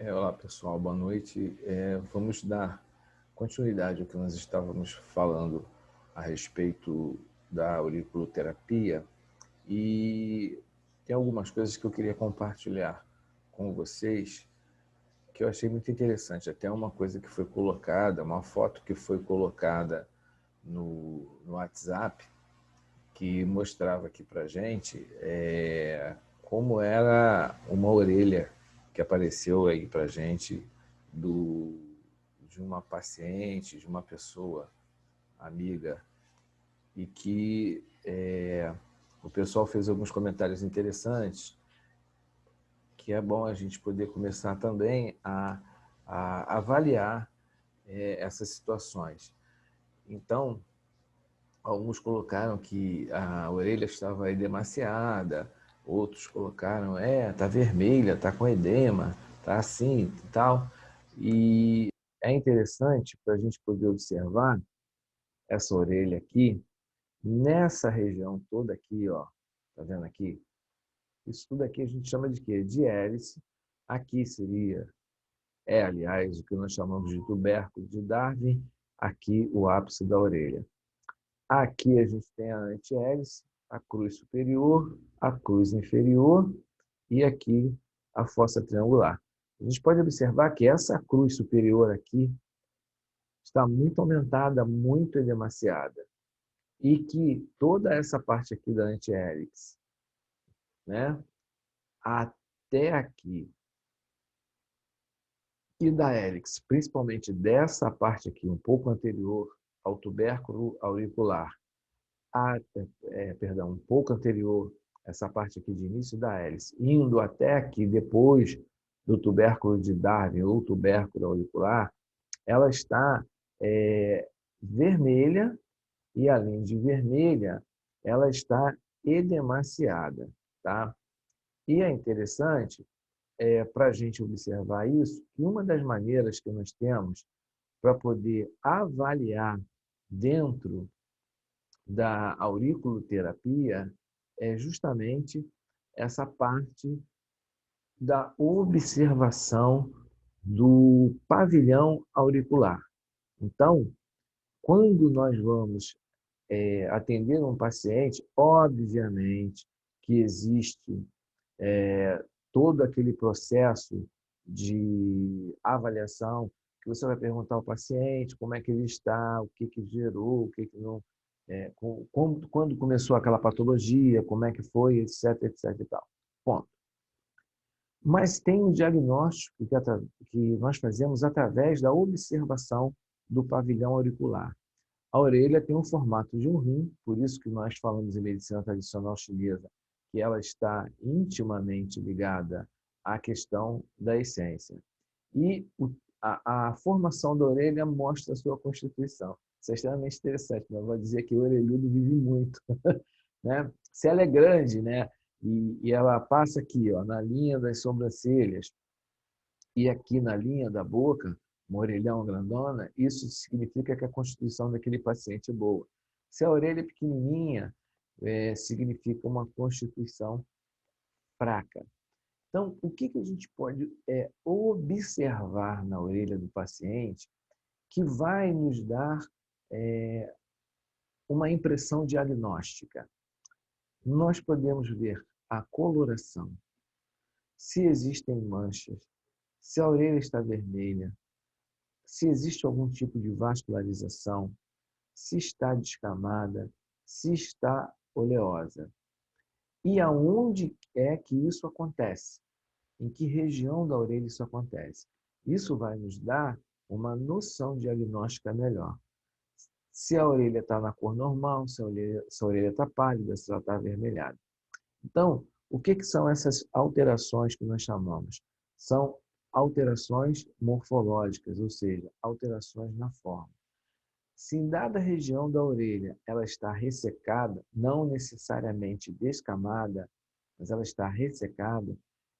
Olá pessoal, boa noite. Vamos dar continuidade ao que nós estávamos falando a respeito da auriculoterapia e tem algumas coisas que eu queria compartilhar com vocês que eu achei muito interessante. Até uma coisa que foi colocada, uma foto que foi colocada no WhatsApp que mostrava aqui para gente como era uma orelha que apareceu aí para gente de uma paciente, de uma pessoa amiga, e que o pessoal fez alguns comentários interessantes, que é bom a gente poder começar também a avaliar essas situações. Então, alguns colocaram que a orelha estava edemaciada, outros colocaram, tá vermelha, tá com edema, tá assim e tal. E é interessante para a gente poder observar essa orelha aqui, nessa região toda aqui, ó, tá vendo aqui? Isso tudo aqui a gente chama de quê? De hélice. Aqui seria, aliás, o que nós chamamos de tubérculo de Darwin, aqui o ápice da orelha. Aqui a gente tem a antihélice, a cruz superior, a cruz inferior e aqui a fossa triangular. A gente pode observar que essa cruz superior aqui está muito aumentada, muito edemaciada. E que toda essa parte aqui da antihélice, né, até aqui, e da hélice, principalmente dessa parte aqui, um pouco anterior ao tubérculo auricular, um pouco anterior, essa parte aqui de início da hélice, indo até aqui depois do tubérculo de Darwin ou tubérculo auricular, ela está vermelha e, além de vermelha, ela está edemaciada. Tá? E é interessante para a gente observar isso, que uma das maneiras que nós temos para poder avaliar dentro da auriculoterapia é justamente essa parte da observação do pavilhão auricular. Então, quando nós vamos atender um paciente, obviamente que existe todo aquele processo de avaliação, que você vai perguntar ao paciente como é que ele está, o que gerou, o que não, quando começou aquela patologia, como é que foi, etc, etc e tal. Ponto. Mas tem um diagnóstico que nós fazemos através da observação do pavilhão auricular. A orelha tem um formato de um rim, por isso que nós falamos em medicina tradicional chinesa, que ela está intimamente ligada à questão da essência. E a formação da orelha mostra a sua constituição. Isso é extremamente interessante, mas eu vou dizer que o orelhudo vive muito. Né? Se ela é grande, né? E ela passa aqui, ó, na linha das sobrancelhas e aqui na linha da boca, uma orelhão grandona, isso significa que a constituição daquele paciente é boa. Se a orelha é pequenininha, significa uma constituição fraca. Então, o que a gente pode observar na orelha do paciente que vai nos dar uma impressão diagnóstica? Nós podemos ver a coloração, se existem manchas, se a orelha está vermelha, se existe algum tipo de vascularização, se está descamada, se está oleosa. E aonde é que isso acontece? Em que região da orelha isso acontece? Isso vai nos dar uma noção diagnóstica melhor. Se a orelha está na cor normal, se a orelha está pálida, se ela está avermelhada. Então, o que são essas alterações que nós chamamos? São alterações morfológicas, ou seja, alterações na forma. Se em dada região da orelha ela está ressecada, não necessariamente descamada, mas ela está ressecada,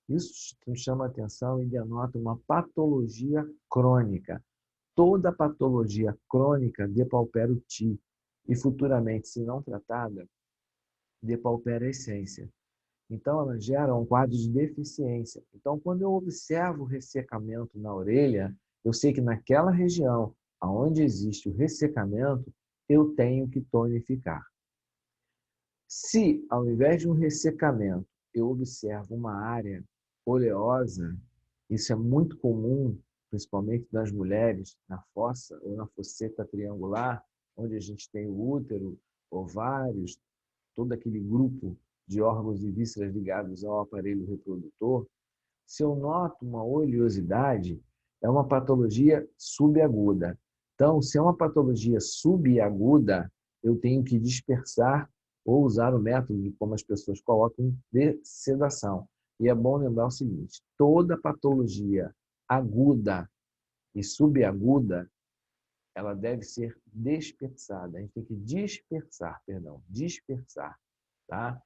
isso nos chama a atenção e denota uma patologia crônica. Toda patologia crônica depaupera o ti e futuramente, se não tratada, depaupera a essência. Então, ela gera um quadro de deficiência. Então, quando eu observo o ressecamento na orelha, eu sei que naquela região onde existe o ressecamento, eu tenho que tonificar. Se, ao invés de um ressecamento, eu observo uma área oleosa, isso é muito comum, principalmente nas mulheres, na fossa ou na fosseta triangular, onde a gente tem o útero, ovários, todo aquele grupo de órgãos e vísceras ligados ao aparelho reprodutor, se eu noto uma oleosidade, é uma patologia subaguda. Então, se é uma patologia subaguda, eu tenho que dispersar ou usar o método, como as pessoas colocam, de sedação. E é bom lembrar o seguinte, toda patologia aguda e subaguda, ela deve ser dispersada. A gente tem que dispersar, perdão, dispersar, tá?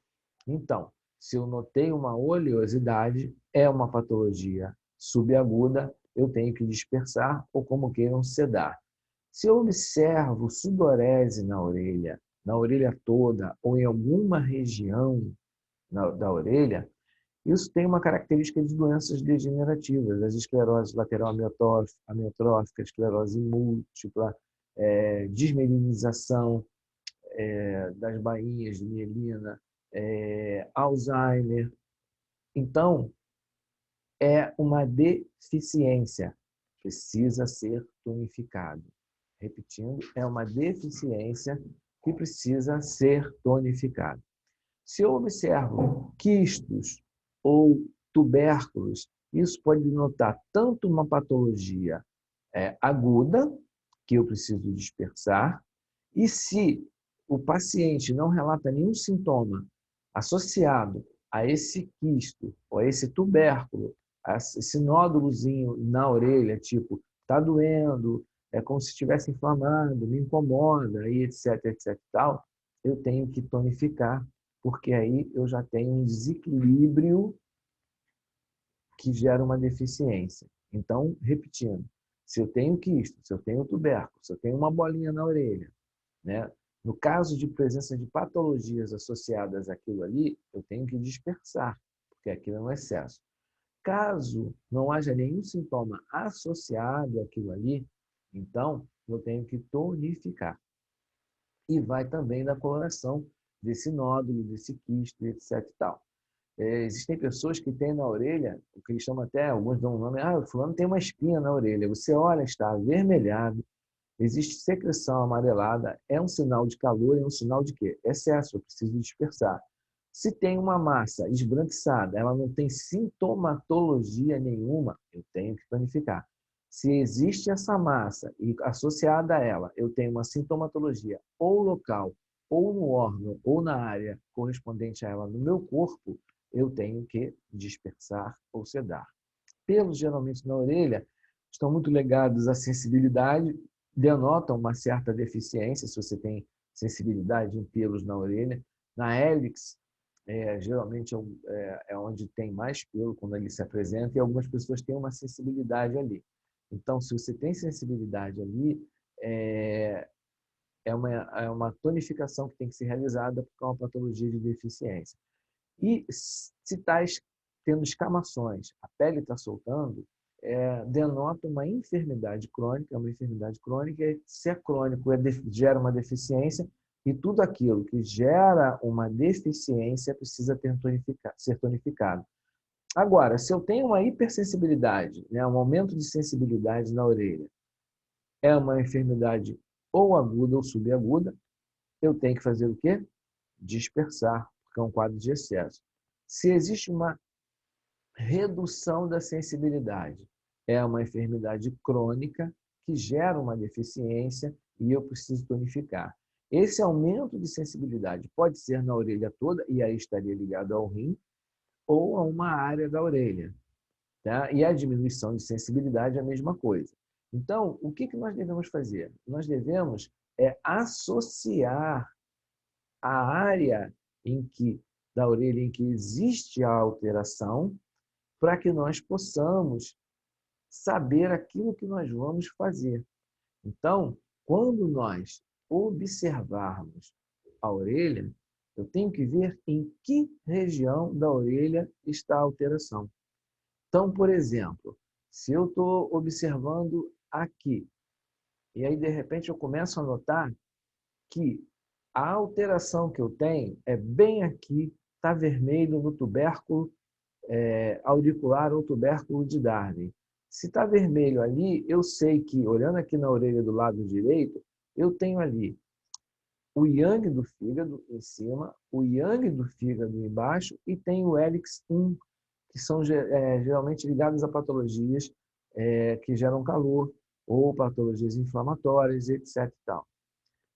Então, se eu notei uma oleosidade, é uma patologia subaguda, eu tenho que dispersar ou, como queiram, sedar. Se eu observo sudorese na orelha toda ou em alguma região da orelha, isso tem uma característica de doenças degenerativas, as esclerose lateral amiotrófica, esclerose múltipla, desmelinização das bainhas de mielina, Alzheimer. Então, é uma deficiência, precisa ser tonificado. Repetindo, é uma deficiência que precisa ser tonificada. Se eu observo quistos ou tubérculos, isso pode denotar tanto uma patologia aguda, que eu preciso dispersar, e se o paciente não relata nenhum sintoma associado a esse quisto, ou a esse tubérculo, a esse nódulozinho na orelha, tipo, está doendo, é como se estivesse inflamado, me incomoda, e etc, etc e tal, eu tenho que tonificar, porque aí eu já tenho um desequilíbrio que gera uma deficiência. Então, repetindo, se eu tenho quisto, se eu tenho tubérculo, se eu tenho uma bolinha na orelha, né? No caso de presença de patologias associadas àquilo ali, eu tenho que dispersar, porque aquilo é um excesso. Caso não haja nenhum sintoma associado àquilo ali, então eu tenho que tonificar. E vai também da coloração desse nódulo, desse quisto, etc. E tal. Existem pessoas que têm na orelha, o que eles chamam até, alguns dão um nome, o fulano tem uma espinha na orelha. Você olha, está avermelhado, existe secreção amarelada, é um sinal de calor e é um sinal de quê? Excesso, eu preciso dispersar. Se tem uma massa esbranquiçada, ela não tem sintomatologia nenhuma, eu tenho que tonificar. Se existe essa massa e associada a ela, eu tenho uma sintomatologia ou local, ou no órgão, ou na área correspondente a ela no meu corpo, eu tenho que dispersar ou sedar. Pelos, geralmente, na orelha, estão muito ligados à sensibilidade, denotam uma certa deficiência, se você tem sensibilidade em pelos na orelha. Na hélix, geralmente é onde tem mais pelo quando ele se apresenta, e algumas pessoas têm uma sensibilidade ali. Então, se você tem sensibilidade ali, é uma tonificação que tem que ser realizada porque é uma patologia de deficiência. E se está tendo escamações, a pele está soltando, denota uma enfermidade crônica. Uma enfermidade crônica, se é crônico, gera uma deficiência, e tudo aquilo que gera uma deficiência precisa ser tonificado. Agora, se eu tenho uma hipersensibilidade, né, um aumento de sensibilidade na orelha, é uma enfermidade ou aguda ou subaguda, eu tenho que fazer o quê? Dispersar, porque é um quadro de excesso. Se existe uma redução da sensibilidade, é uma enfermidade crônica que gera uma deficiência e eu preciso tonificar. Esse aumento de sensibilidade pode ser na orelha toda, e aí estaria ligado ao rim, ou a uma área da orelha. Tá? E a diminuição de sensibilidade é a mesma coisa. Então, o que nós devemos fazer? Nós devemos associar a área da orelha em que existe a alteração, para que nós possamos saber aquilo que nós vamos fazer. Então, quando nós observarmos a orelha, Eu tenho que ver em que região da orelha está a alteração. Então, por exemplo, se eu estou observando aqui, e aí de repente eu começo a notar que a alteração que eu tenho é bem aqui, está vermelho no tubérculo auricular ou tubérculo de Darwin. Se está vermelho ali, eu sei que, olhando aqui na orelha do lado direito, eu tenho ali o yang do fígado em cima, o yang do fígado embaixo e tem o hélix 1, que são geralmente ligados a patologias que geram calor ou patologias inflamatórias, etc. E tal.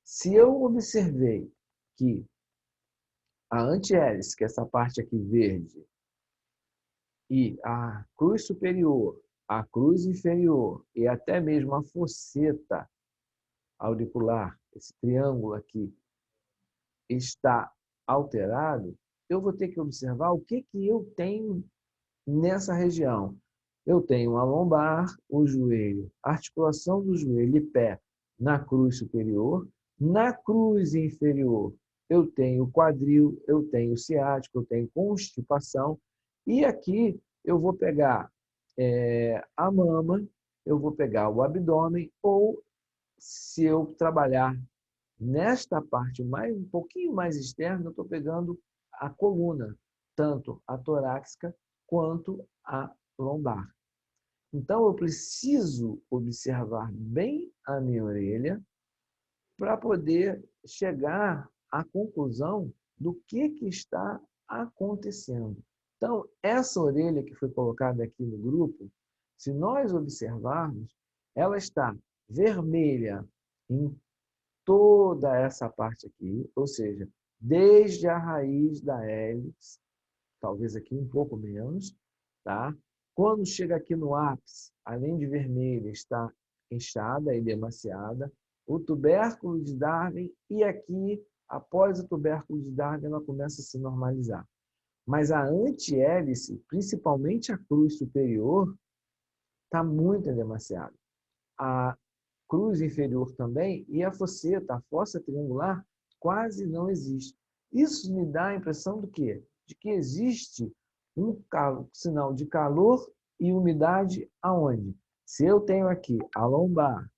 Se eu observei que a antihélice, que é essa parte aqui verde, e a cruz superior, a cruz inferior e até mesmo a fosseta auricular, esse triângulo aqui, está alterado, eu vou ter que observar o que eu tenho nessa região. Eu tenho a lombar, o joelho, a articulação do joelho e pé na cruz superior. Na cruz inferior, eu tenho o quadril, eu tenho o ciático, eu tenho constipação. E aqui eu vou pegar a mama, eu vou pegar o abdômen, ou se eu trabalhar nesta parte um pouquinho mais externa, eu estou pegando a coluna, tanto a torácica quanto a lombar. Então, eu preciso observar bem a minha orelha para poder chegar à conclusão do que está acontecendo. Então, essa orelha que foi colocada aqui no grupo, se nós observarmos, ela está vermelha em toda essa parte aqui, ou seja, desde a raiz da hélice, talvez aqui um pouco menos, tá? Quando chega aqui no ápice, além de vermelha, está inchada e demaciada, o tubérculo de Darwin, e aqui, após o tubérculo de Darwin, ela começa a se normalizar. Mas a antihélice, principalmente a cruz superior, está muito edemaciada. A cruz inferior também, e a fosseta, a fossa triangular, quase não existe. Isso me dá a impressão do quê? De que existe um sinal de calor e umidade aonde? Se eu tenho aqui a lombar,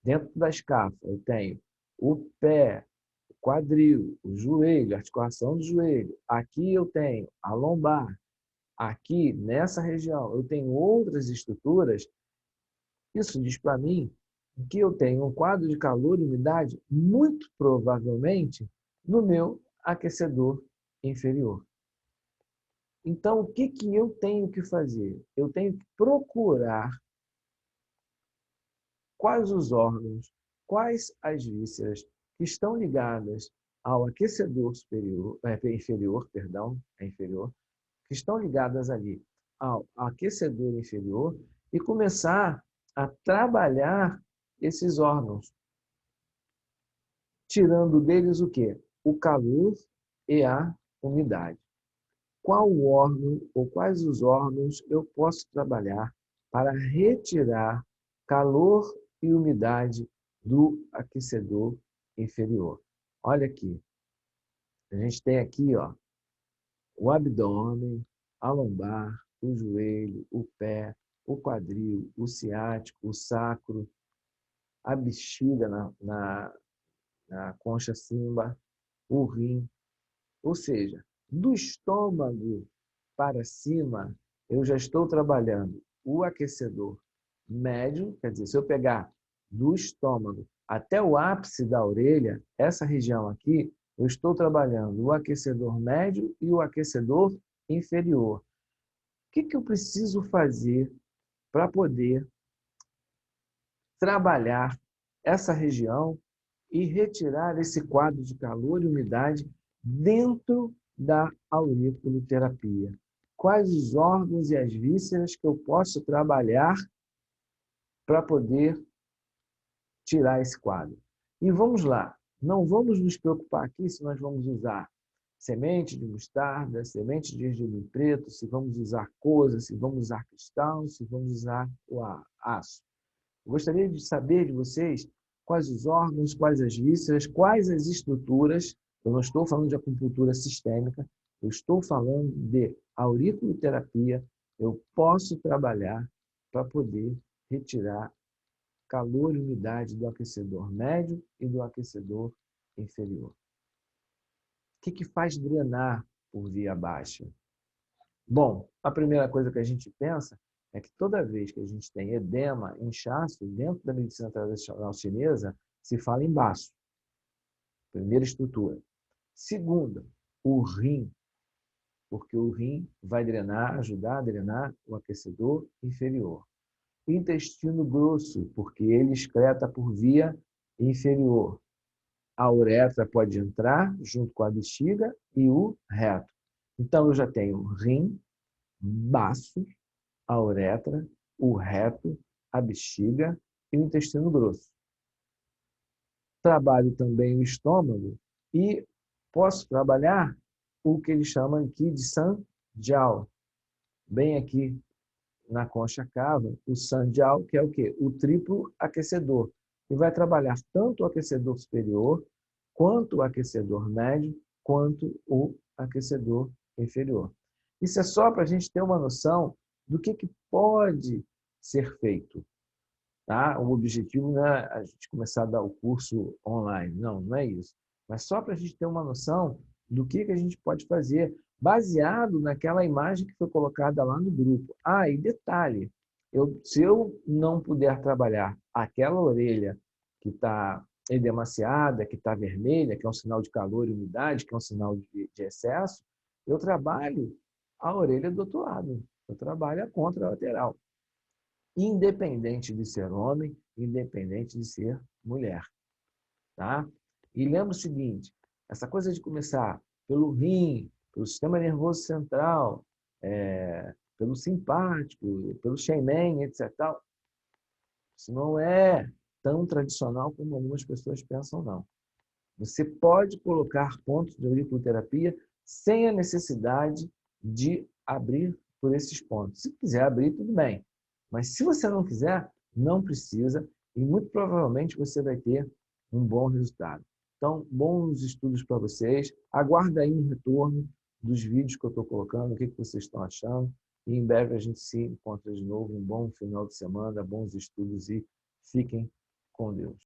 dentro da escápula, eu tenho o pé, o quadril, o joelho, a articulação do joelho. Aqui eu tenho a lombar. Aqui, nessa região, eu tenho outras estruturas. Isso diz para mim que eu tenho um quadro de calor e umidade muito provavelmente no meu aquecedor inferior. Então, o que eu tenho que fazer? Eu tenho que procurar quais os órgãos, quais as vísceras que estão ligadas ao aquecedor inferior, que estão ligadas ali ao aquecedor inferior e começar a trabalhar esses órgãos, tirando deles o quê? O calor e a umidade. Qual órgão ou quais os órgãos eu posso trabalhar para retirar calor e umidade do aquecedor inferior? Olha aqui. A gente tem aqui, ó, o abdômen, a lombar, o joelho, o pé, o quadril, o ciático, o sacro, a bexiga na concha símbar, o rim. Ou seja, do estômago para cima, eu já estou trabalhando o aquecedor médio, quer dizer, se eu pegar do estômago até o ápice da orelha, essa região aqui, eu estou trabalhando o aquecedor médio e o aquecedor inferior. O que eu preciso fazer para poder trabalhar essa região e retirar esse quadro de calor e umidade dentro da auriculoterapia? Quais os órgãos e as vísceras que eu posso trabalhar para poder tirar esse quadro? E vamos lá, não vamos nos preocupar aqui se nós vamos usar semente de mostarda, semente de gergelim preto, se vamos usar coisa, se vamos usar cristal, se vamos usar o aço. Eu gostaria de saber de vocês quais os órgãos, quais as vísceras, quais as estruturas Eu não estou falando de acupuntura sistêmica, eu estou falando de auriculoterapia. Eu posso trabalhar para poder retirar calor e umidade do aquecedor médio e do aquecedor inferior. O que faz drenar por via baixa? Bom, a primeira coisa que a gente pensa é que toda vez que a gente tem edema, inchaço, dentro da medicina tradicional chinesa, se fala em baço. Primeira estrutura. Segunda, o rim, porque o rim vai drenar, ajudar a drenar o aquecedor inferior. Intestino grosso, porque ele excreta por via inferior. A uretra pode entrar junto com a bexiga e o reto. Então, eu já tenho rim, baço, a uretra, o reto, a bexiga e o intestino grosso. Trabalho também o estômago e posso trabalhar o que eles chamam aqui de Sanjiao. Bem aqui na concha cava, o Sanjiao, que é o quê? O triplo aquecedor. E vai trabalhar tanto o aquecedor superior, quanto o aquecedor médio, quanto o aquecedor inferior. Isso é só para a gente ter uma noção do que pode ser feito. Tá? O objetivo não é a gente começar a dar o curso online. Não, não é isso. Mas só para a gente ter uma noção do que a gente pode fazer, baseado naquela imagem que foi colocada lá no grupo. Ah, e detalhe, se eu não puder trabalhar aquela orelha que está edemaciada, que está vermelha, que é um sinal de calor e umidade, que é um sinal de excesso, eu trabalho a orelha do outro lado. Eu trabalho a contralateral, independente de ser homem, independente de ser mulher. Tá? E lembra o seguinte, essa coisa de começar pelo rim, pelo sistema nervoso central, pelo simpático, pelo Shenmen, etc. Isso não é tão tradicional como algumas pessoas pensam, não. Você pode colocar pontos de auriculoterapia sem a necessidade de abrir por esses pontos. Se quiser abrir, tudo bem. Mas se você não quiser, não precisa e muito provavelmente você vai ter um bom resultado. Então, bons estudos para vocês. Aguarda aí um retorno dos vídeos que eu estou colocando, o que vocês estão achando. E em breve a gente se encontra de novo. Um bom final de semana, bons estudos e fiquem com Deus.